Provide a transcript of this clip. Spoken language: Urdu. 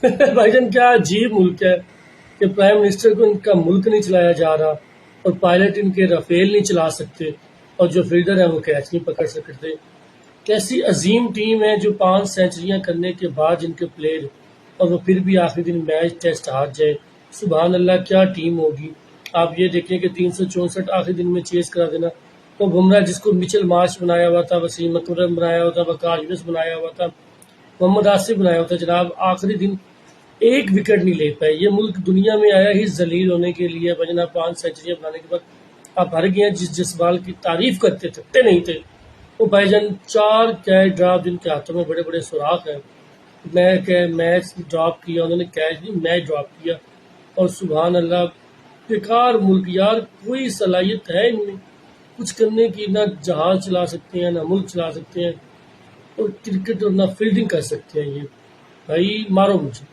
بھائی جان کیا عجیب ملک ہے کہ پرائم منسٹر کو ان کا ملک نہیں چلایا جا رہا، اور پائلٹ ان کے رافیل نہیں چلا سکتے، اور جو فیلڈر ہیں وہ کیچ نہیں پکڑ سکتے۔ کیسی عظیم ٹیم ہے جو 5 سینچریاں کرنے کے بعد جن کے پلیئر، اور وہ پھر بھی آخری دن میچ ٹیسٹ ہار جائے۔ سبحان اللہ کیا ٹیم ہوگی۔ آپ یہ دیکھیں کہ 364 آخری دن میں چیز کرا دینا، تو بمراہ جس کو مچل مارش بنایا ہوا تھا، وسیم اکرم بنایا ہوا تھا، وقار یونس بنایا ہوا تھا، محمد آصف بنایا ہوا تھا، جناب آخری دن ایک وکٹ نہیں لے پائے۔ یہ ملک دنیا میں آیا ہی ذلیل ہونے کے لیے۔ بجنا 5 سینچریاں بنانے کے بعد آپ ہر گئے ہیں۔ جس بال کی تعریف کرتے تھکتے نہیں تھے وہ بھائی جان 4 کیچ ڈراپ، جن کے ہاتھوں میں بڑے بڑے سوراخ ہیں۔ میں کہ میچ ڈراپ کیا، انہوں نے کیچ نہیں، میچ ڈراپ کیا۔ اور سبحان اللہ بیکار ملک یار، کوئی صلاحیت ہے ان میں کچھ کرنے کی؟ نہ جہاز چلا سکتے ہیں، نہ ملک چلا سکتے ہیں، اور کرکٹ اور نہ فیلڈنگ کر سکتے ہیں۔ یہ بھائی مارو مجھے۔